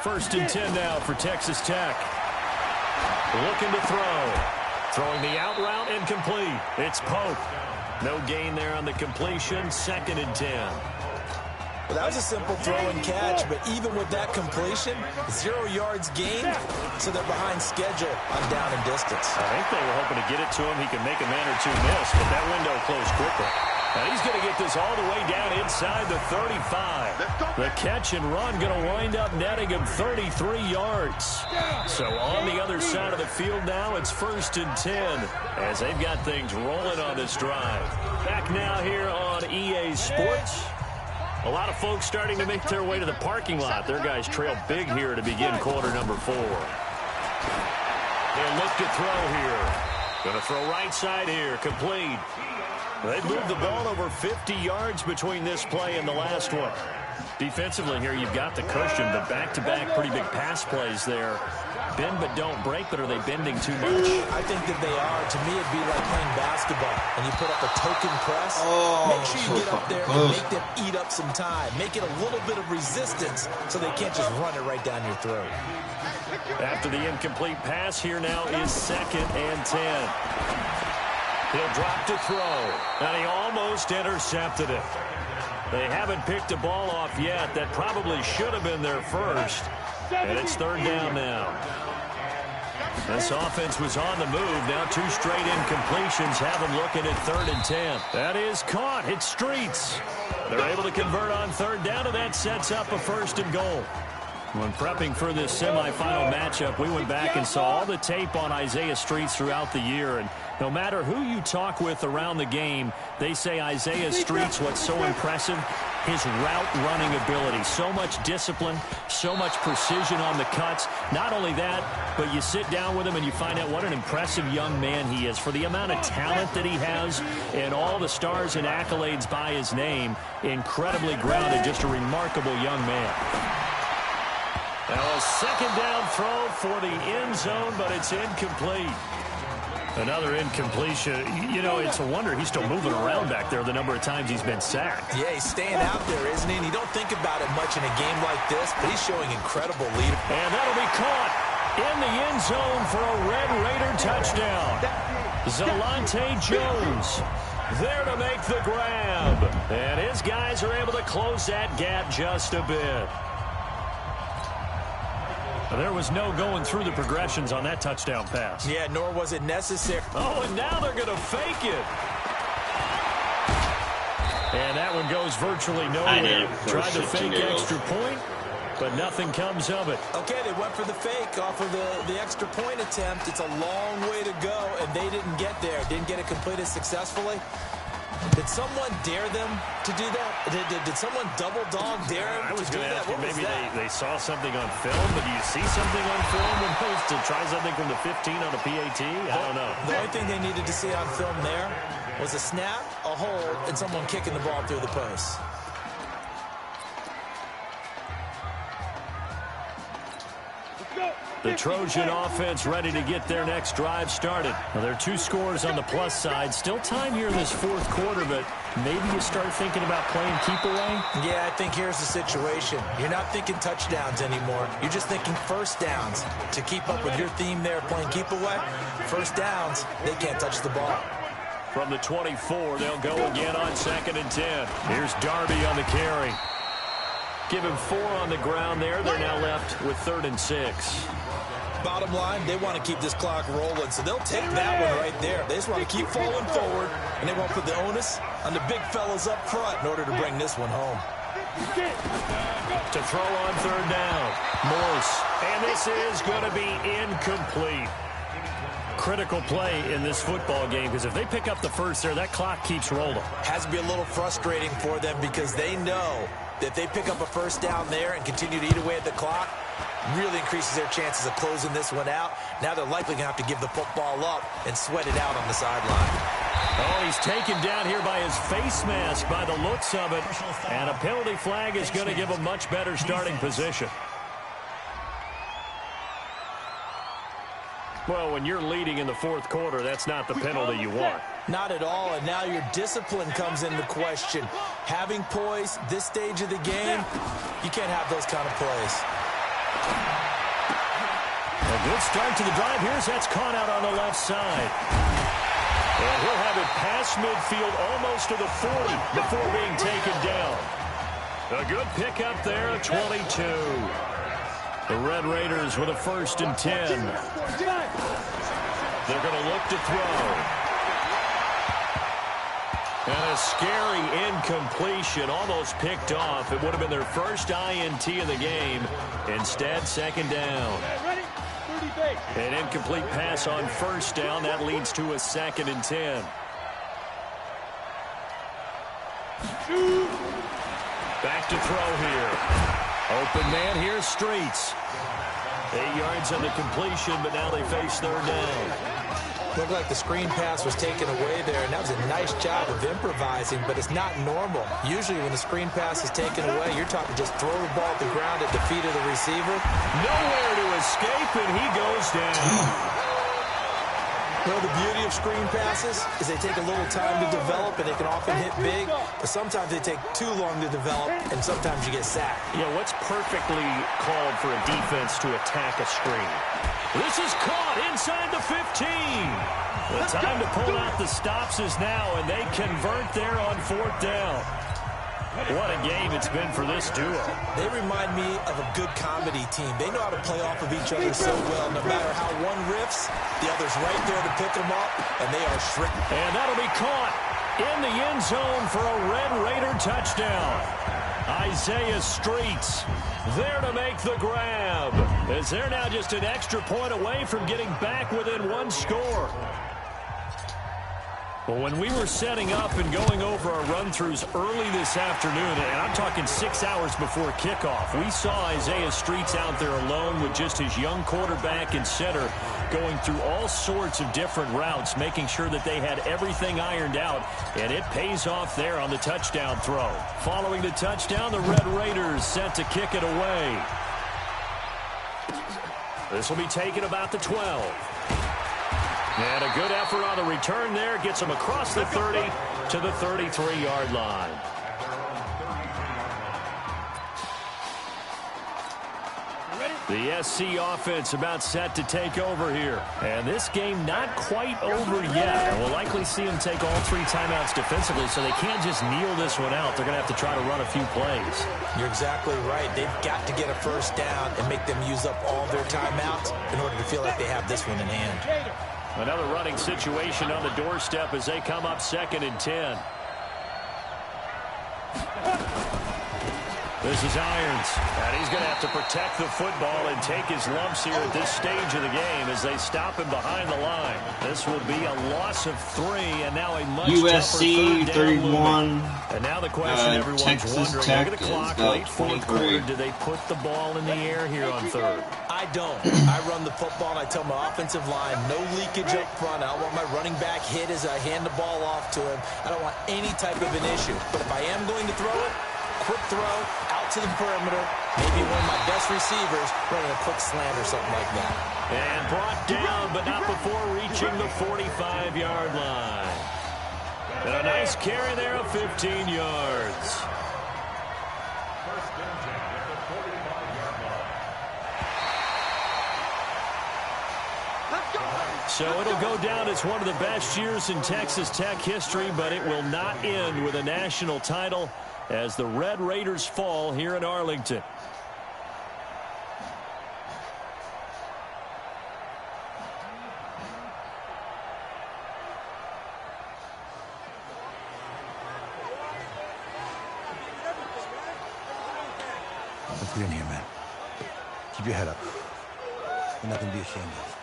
[SPEAKER 13] 1st and 10 now for Texas Tech. Looking to throw. Throwing the out route incomplete. It's Pope. No gain there on the completion. 2nd and 10.
[SPEAKER 15] Well, that was a simple throw and catch, but even with that completion, 0 yards gained, so they're behind schedule on down and distance.
[SPEAKER 13] I think they were hoping to get it to him. He could make a man or two miss, but that window closed quickly. And he's going to get this all the way down inside the 35. The catch and run going to wind up netting him 33 yards. So on the other side of the field now, it's 1st and 10 as they've got things rolling on this drive. Back now here on EA Sports. A lot of folks starting to make their way to the parking lot. Their guys trail big here to begin quarter number 4. They'll look to throw here. Going to throw right side here. Complete. They've moved the ball over 50 yards between this play and the last one. Defensively here, you've got the cushion, but back-to-back pretty big pass plays there. Bend but don't break, but are they bending too much?
[SPEAKER 15] I think that they are. To me, it'd be like playing basketball, and you put up a token press. Make sure you get up there and make them eat up some time. Make it a little bit of resistance so they can't just run it right down your throat.
[SPEAKER 13] After the incomplete pass, here now is 2nd and 10. He'll drop to throw, and he almost intercepted it. They haven't picked a ball off yet. That probably should have been their first. And it's 3rd down now. This offense was on the move. Now 2 straight incompletions have them looking at 3rd and 10. That is caught. It's Streets. They're able to convert on 3rd down, and that sets up a 1st and goal. When prepping for this semifinal matchup, we went back and saw all the tape on Isaiah Streets throughout the year. And no matter who you talk with around the game, they say Isaiah Streets, what's so impressive, his route running ability. So much discipline, so much precision on the cuts. Not only that, but you sit down with him and you find out what an impressive young man he is. For the amount of talent that he has and all the stars and accolades by his name, incredibly grounded, just a remarkable young man. Now a 2nd down throw for the end zone, but it's incomplete. Another incompletion. You know, it's a wonder he's still moving around back there the number of times he's been sacked.
[SPEAKER 15] Yeah, he's staying out there, isn't he? And you don't think about it much in a game like this, but he's showing incredible lead.
[SPEAKER 13] And that'll be caught in the end zone for a Red Raider touchdown. Zalante Jones there to make the grab. And his guys are able to close that gap just a bit. There was no going through the progressions on that touchdown pass.
[SPEAKER 15] Yeah, nor was it necessary.
[SPEAKER 13] Oh, and now they're going to fake it. And that one goes virtually nowhere. Tried to fake extra point, but nothing comes of it.
[SPEAKER 15] Okay, they went for the fake off of the extra point attempt. It's a long way to go, and they didn't get there. Didn't get it completed successfully. Did someone dare them to do that? Did someone double dog dare them to do that?
[SPEAKER 13] What maybe they saw something on film, but do you see something on film when opposed to try something from the 15 on a PAT? I don't know.
[SPEAKER 15] The only thing they needed to see on film there was a snap, a hold, and someone kicking the ball through the post.
[SPEAKER 16] Let's go.
[SPEAKER 13] The Trojan offense ready to get their next drive started. Well, there are 2 scores on the plus side. Still time here in this 4th quarter, but maybe you start thinking about playing keep away?
[SPEAKER 15] Yeah, I think here's the situation. You're not thinking touchdowns anymore. You're just thinking first downs. To keep up with your theme there, playing keep away, first downs, they can't touch the ball.
[SPEAKER 13] From the 24, they'll go again on 2nd and 10. Here's Darby on the carry. Give him 4 on the ground there. They're now left with 3rd and 6.
[SPEAKER 15] Bottom line, they want to keep this clock rolling, so they'll take that one right there. They just want to keep falling forward, and they won't put the onus on the big fellas up front in order to bring this one home.
[SPEAKER 13] To throw on 3rd down, Morse. And this is going to be incomplete. Critical play in this football game, because if they pick up the first there, that clock keeps rolling.
[SPEAKER 15] Has to be a little frustrating for them because they know that if they pick up a first down there and continue to eat away at the clock, really increases their chances of closing this one out. Now they're likely going to have to give the football up and sweat it out on the sideline.
[SPEAKER 13] Oh, he's taken down here by his face mask by the looks of it. And a penalty flag is going to give a much better starting position. Well, when you're leading in the 4th quarter, that's not the penalty you want.
[SPEAKER 15] Not at all, and now your discipline comes into question. Having poise this stage of the game, you can't have those kind of plays.
[SPEAKER 13] A good start to the drive. That's caught out on the left side. And he'll have it past midfield almost to the 40 before being taken down. A good pickup there, 22. The Red Raiders with a 1st and 10. They're going to look to throw. And a scary incompletion, almost picked off. It would have been their first INT of the game. Instead, 2nd down. An incomplete pass on 1st down. That leads to a 2nd and 10. Back to throw here. Open man here, Streets. 8 yards on the completion, but now they face 3rd down.
[SPEAKER 15] Looked like the screen pass was taken away there, and that was a nice job of improvising, but it's not normal. Usually when the screen pass is taken away, you're talking just throw the ball at the ground at the feet of the receiver.
[SPEAKER 13] Nowhere to escape, and he goes down.
[SPEAKER 15] Well, the beauty of screen passes is they take a little time to develop, and they can often hit big, but sometimes they take too long to develop, and sometimes you get sacked.
[SPEAKER 13] Yeah, what's perfectly called for a defense to attack a screen? This is caught inside the 15. The time to pull out the stops is now, and they convert there on 4th down. What a game it's been for this duo.
[SPEAKER 15] They remind me of a good comedy team. They know how to play off of each other so well. No matter how one riffs, the other's right there to pick them up, and they are shrinking.
[SPEAKER 13] And that'll be caught in the end zone for a Red Raider touchdown. Isaiah Streets there to make the grab, as they're now just an extra point away from getting back within 1 score. Well, when we were setting up and going over our run-throughs early this afternoon, and I'm talking 6 hours before kickoff, we saw Isaiah Streets out there alone with just his young quarterback and center going through all sorts of different routes, making sure that they had everything ironed out, and it pays off there on the touchdown throw. Following the touchdown, the Red Raiders set to kick it away. This will be taken about the 12. And a good effort on the return there. Gets him across the 30 to the 33-yard line. The SC offense about set to take over here. And this game not quite over yet. And we'll likely see them take all 3 timeouts defensively, so they can't just kneel this one out. They're going to have to try to run a few plays.
[SPEAKER 15] You're exactly right. They've got to get a first down and make them use up all their timeouts in order to feel like they have this one in hand.
[SPEAKER 13] Another running situation on the doorstep as they come up 2nd and 10. This is Irons, and he's going to have to protect the football and take his lumps here at this stage of the game as they stop him behind the line. This will be a loss of 3, and now a much
[SPEAKER 12] USC 31.
[SPEAKER 13] And now the question everyone's
[SPEAKER 12] Texas
[SPEAKER 13] wondering,
[SPEAKER 12] Tech
[SPEAKER 13] look at the clock,
[SPEAKER 12] is
[SPEAKER 13] late 4th quarter, do they put the ball in the air here on 3rd?
[SPEAKER 15] I don't. I run the football, and I tell my offensive line, no leakage up front. I don't want my running back hit as I hand the ball off to him. I don't want any type of an issue. But if I am going to throw it, quick throw, out to the perimeter, Maybe one of my best receivers running a quick slant or something like that.
[SPEAKER 13] And brought down, but not before reaching the 45-yard line. And a nice carry there of 15 yards. So it'll go down as one of the best years in Texas Tech history, but it will not end with a national title as the Red Raiders fall here in Arlington.
[SPEAKER 1] Let's get in here, man. Keep your head up. There's nothing to be ashamed of.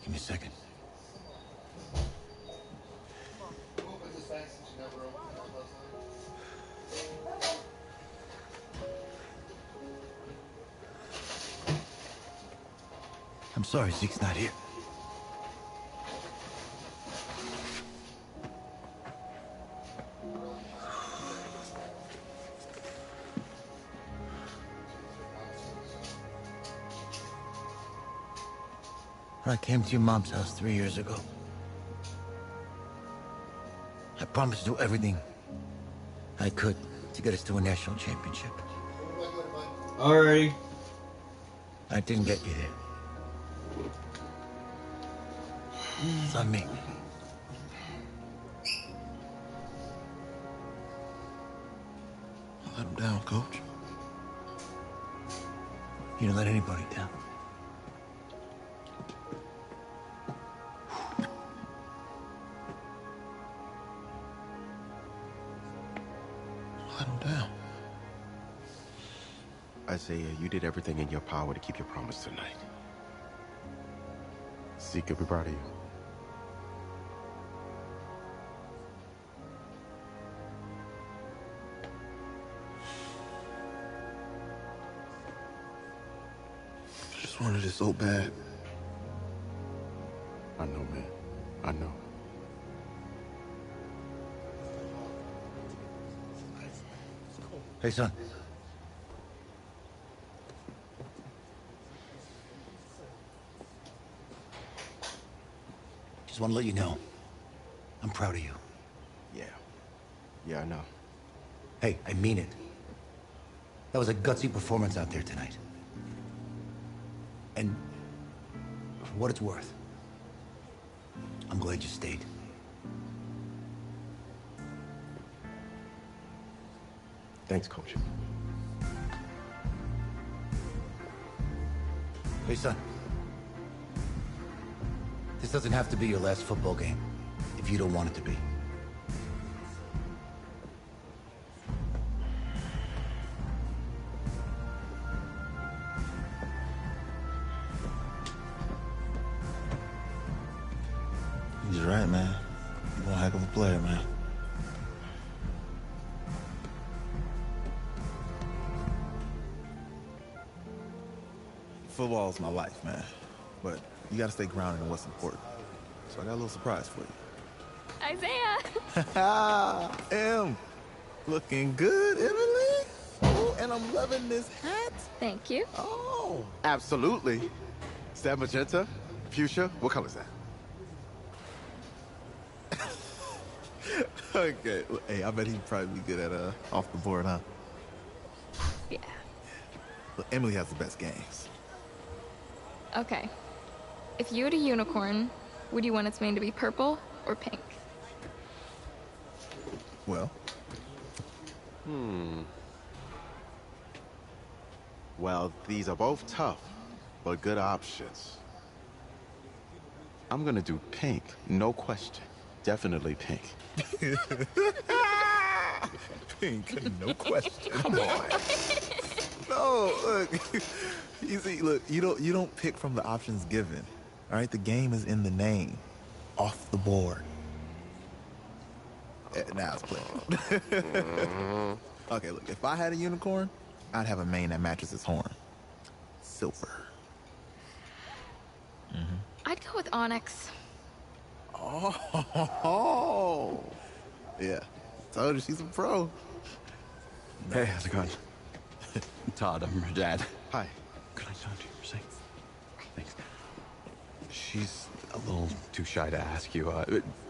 [SPEAKER 1] Give me a second. I'm sorry Zeke's not here. When I came to your mom's house 3 years ago, I promised to do everything I could to get us to a national championship.
[SPEAKER 12] Alrighty.
[SPEAKER 1] I didn't get you there. It's on me.
[SPEAKER 11] Let him down, Coach.
[SPEAKER 1] You don't let anybody down.
[SPEAKER 11] Let him down.
[SPEAKER 2] Isaiah, you did everything in your power to keep your promise tonight. Zeke, I'll be proud of you.
[SPEAKER 11] I just wanted it so bad.
[SPEAKER 2] I know, man. I know.
[SPEAKER 1] Hey, son. Just want to let you know, I'm proud of you.
[SPEAKER 2] Yeah. Yeah, I know.
[SPEAKER 1] Hey, I mean it. That was a gutsy performance out there tonight. And for what it's worth, I'm glad you stayed.
[SPEAKER 2] Thanks, Coach.
[SPEAKER 1] Hey, son. This doesn't have to be your last football game, if you don't want it to be.
[SPEAKER 11] He's right, man. You're a heck of a player, man. Football is my life, man. But you gotta stay grounded in what's important. So I got a little surprise for you.
[SPEAKER 6] Isaiah!
[SPEAKER 11] M! Looking good, Emily? Oh, and I'm loving this hat.
[SPEAKER 6] Thank you.
[SPEAKER 11] Oh.
[SPEAKER 2] Absolutely. Is that magenta? Fuchsia? What color is that?
[SPEAKER 11] Okay. Well, hey, I bet he'd probably be good at off the board, huh?
[SPEAKER 6] Yeah.
[SPEAKER 11] Well, Emily has the best games.
[SPEAKER 6] Okay. If you had a unicorn, would you want its mane to be purple or pink?
[SPEAKER 11] Well?
[SPEAKER 2] Well, these are both tough, but good options. I'm gonna do pink, no question. Definitely pink.
[SPEAKER 11] Pink, no question.
[SPEAKER 2] Come on.
[SPEAKER 11] No, look. You see, look, you don't pick from the options given. All right, the game is in the name, off the board. Now it's playing. Okay, look, if I had a unicorn, I'd have a mane that matches its horn. Silver.
[SPEAKER 17] I'd go with Onyx.
[SPEAKER 11] Oh, yeah. Told you she's a pro.
[SPEAKER 18] Hey, how's it going? Todd, I'm her dad.
[SPEAKER 2] Hi.
[SPEAKER 18] Could I talk to you for a second? Thanks. She's a little too shy to ask you.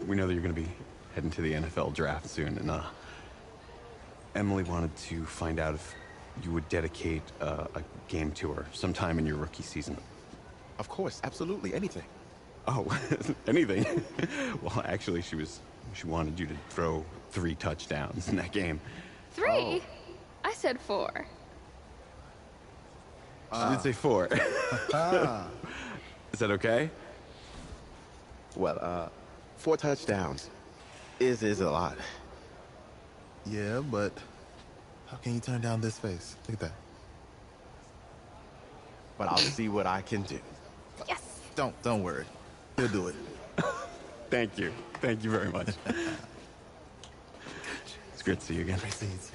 [SPEAKER 18] We know that you're going to be heading to the NFL draft soon, and Emily wanted to find out if you would dedicate a game to her sometime in your rookie season.
[SPEAKER 2] Of course, absolutely, anything.
[SPEAKER 18] Oh, anything? Well, actually, she wanted you to throw 3 touchdowns in that game.
[SPEAKER 17] 3? Oh. I said 4.
[SPEAKER 18] She did say 4. Is that okay?
[SPEAKER 2] Well, 4 touchdowns is a lot.
[SPEAKER 11] Yeah, but how can you turn down this face? Look at that.
[SPEAKER 2] But I'll see what I can do.
[SPEAKER 17] Yes.
[SPEAKER 11] Don't worry. He'll do it.
[SPEAKER 18] Thank you. Thank you very much. It's great to see you again.
[SPEAKER 2] It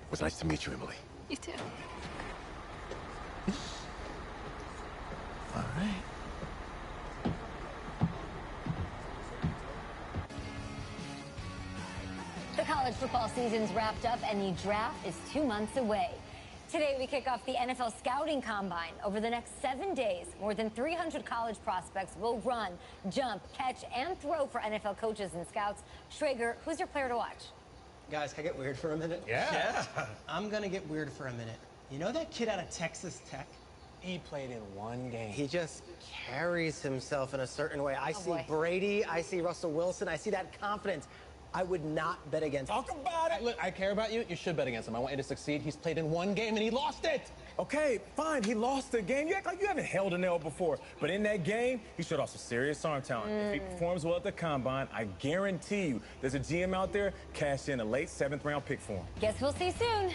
[SPEAKER 2] was nice to meet you, Emily.
[SPEAKER 17] You too.
[SPEAKER 11] All right.
[SPEAKER 6] The college football season's wrapped up and the draft is 2 months away. Today, we kick off the NFL Scouting Combine. Over the next 7 days, more than 300 college prospects will run, jump, catch, and throw for NFL coaches and scouts. Schrager, who's your player to watch?
[SPEAKER 7] Guys, can I get weird for a minute?
[SPEAKER 16] Yeah.
[SPEAKER 7] I'm gonna get weird for a minute. You know that kid out of Texas Tech?
[SPEAKER 16] He played in 1 game.
[SPEAKER 7] He just carries himself in a certain way. I see Brady, I see Russell Wilson, I see that confidence. I would not bet against him.
[SPEAKER 16] Talk about it. Look, I care about you. You should bet against him. I want you to succeed. He's played in 1 game and he lost it.
[SPEAKER 19] Okay, fine. He lost the game. You act like you haven't held a nail before. But in that game, he showed off some serious arm talent. If he performs well at the combine, I guarantee you there's a GM out there cash in a late 7th round pick for him.
[SPEAKER 6] Guess we'll see soon.